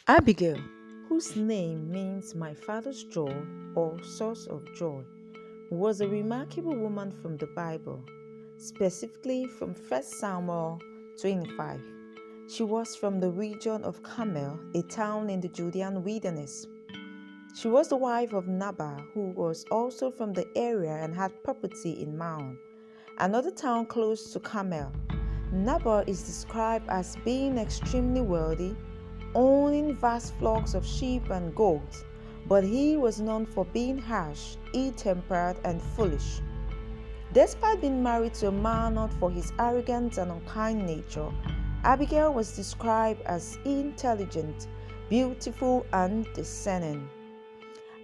Abigail, whose name means my father's joy or source of joy, was a remarkable woman from the Bible, specifically from 1 Samuel 25. She was from the region of Carmel, a town in the Judean wilderness. She was the wife of Nabal, who was also from the area and had property in Maon, another town close to Carmel. Nabal is described as being extremely wealthy, owning vast flocks of sheep and goats, but he was known for being harsh, ill-tempered, and foolish. Despite being married to a man known for his arrogant and unkind nature, Abigail was described as intelligent, beautiful, and discerning.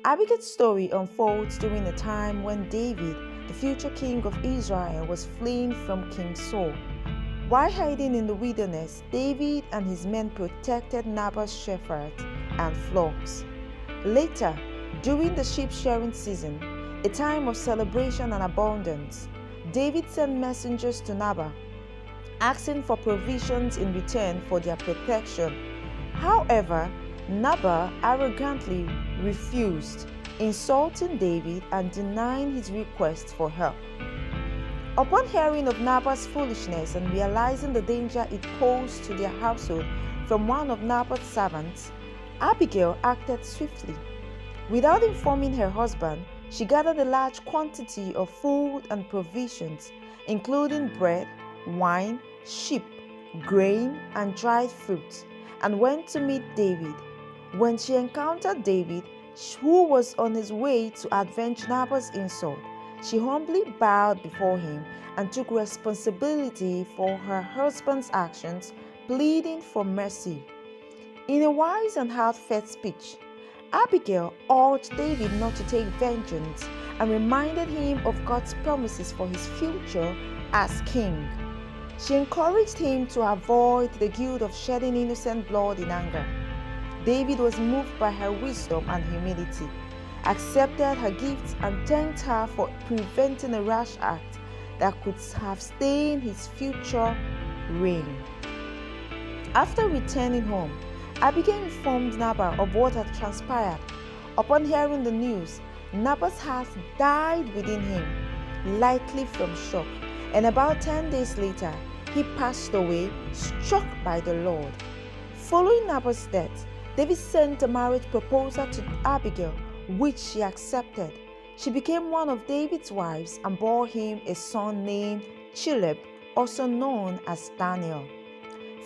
Abigail's story unfolds during a time when David, the future king of Israel, was fleeing from King Saul. While hiding in the wilderness, David and his men protected Nabal's shepherds and flocks. Later, during the sheep-shearing season, a time of celebration and abundance, David sent messengers to Nabal, asking for provisions in return for their protection. However, Nabal arrogantly refused, insulting David and denying his request for help. Upon hearing of Nabal's foolishness and realizing the danger it posed to their household from one of Nabal's servants, Abigail acted swiftly. Without informing her husband, she gathered a large quantity of food and provisions, including bread, wine, sheep, grain, and dried fruit, and went to meet David. When she encountered David, who was on his way to avenge Nabal's insult, she humbly bowed before him and took responsibility for her husband's actions, pleading for mercy. In a wise and heartfelt speech, Abigail urged David not to take vengeance and reminded him of God's promises for his future as king. She encouraged him to avoid the guilt of shedding innocent blood in anger. David was moved by her wisdom and humility, accepted her gifts, and thanked her for preventing a rash act that could have stained his future reign. After returning home, Abigail informed Nabal of what had transpired. Upon hearing the news, Nabal's heart died within him, likely from shock, and about 10 days later, he passed away, struck by the Lord. Following Nabal's death, David sent a marriage proposal to Abigail, which she accepted. She became one of David's wives and bore him a son named Chileb, also known as Daniel.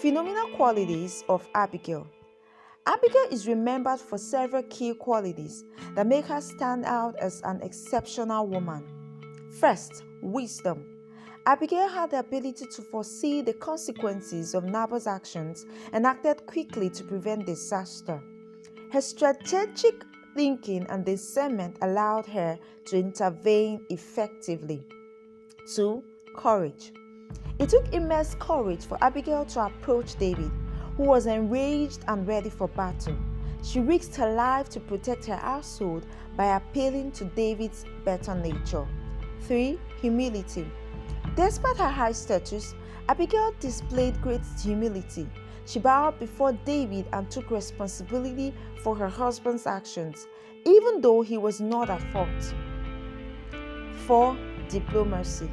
Phenomenal qualities of Abigail. Abigail is remembered for several key qualities that make her stand out as an exceptional woman. First, wisdom. Abigail had the ability to foresee the consequences of Nabal's actions and acted quickly to prevent disaster. Her strategic thinking and discernment allowed her to intervene effectively. 2. Courage. It took immense courage for Abigail to approach David, who was enraged and ready for battle. She risked her life to protect her household by appealing to David's better nature. 3. Humility. Despite her high status, Abigail displayed great humility. She bowed before David and took responsibility for her husband's actions, even though he was not at fault. 4. Diplomacy.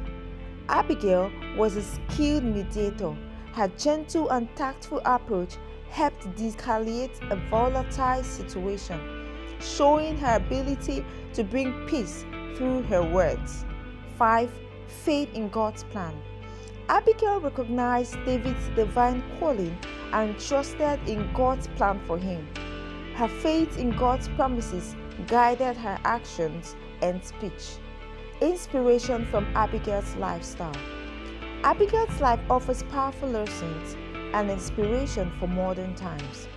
Abigail was a skilled mediator. Her gentle and tactful approach helped de-escalate a volatile situation, showing her ability to bring peace through her words. 5. Faith in God's plan. Abigail recognized David's divine calling and trusted in God's plan for him. Her faith in God's promises guided her actions and speech. Inspiration from Abigail's lifestyle. Abigail's life offers powerful lessons and inspiration for modern times.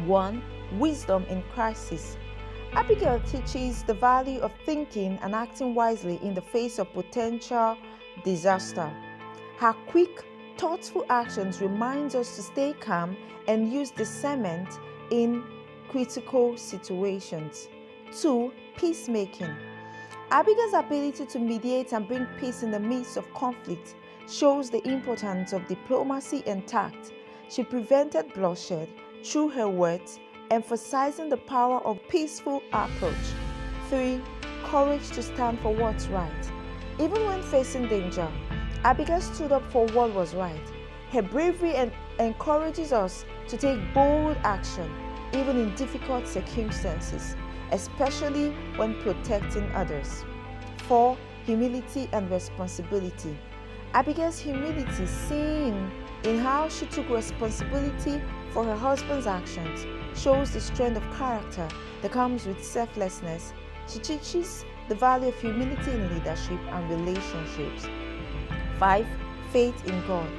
1. Wisdom in crisis. Abigail teaches the value of thinking and acting wisely in the face of potential disaster. Her quick, thoughtful actions remind us to stay calm and use discernment in critical situations. 2. Peacemaking. Abigail's ability to mediate and bring peace in the midst of conflict shows the importance of diplomacy and tact. She prevented bloodshed through her words, emphasizing the power of peaceful approach. 3. Courage to stand for what's right. Even when facing danger, Abigail stood up for what was right. Her bravery encourages us to take bold action, even in difficult circumstances, especially when protecting others. 4. Humility and responsibility. Abigail's humility, seen in how she took responsibility for her husband's actions, shows the strength of character that comes with selflessness. She teaches the value of humility in leadership and relationships. 5. Faith in God.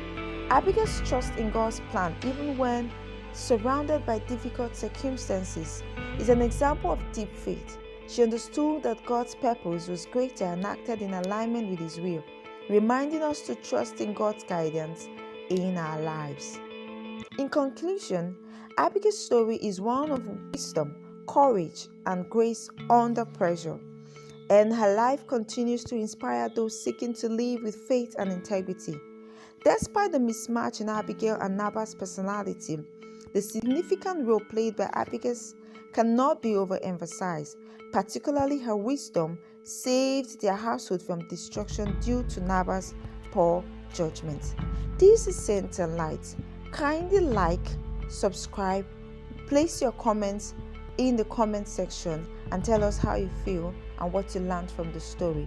Abigail's trust in God's plan, even when surrounded by difficult circumstances, is an example of deep faith. She understood that God's purpose was greater and acted in alignment with His will, reminding us to trust in God's guidance in our lives. In conclusion, Abigail's story is one of wisdom, courage, and grace under pressure, and her life continues to inspire those seeking to live with faith and integrity. Despite the mismatch in Abigail and Nabal's personality, the significant role played by Abigail cannot be overemphasized. Particularly her wisdom saved their household from destruction due to Nabal's poor judgment. This is Saints and Lights. Kindly like, subscribe, place your comments in the comment section and tell us how you feel and what you learned from the story.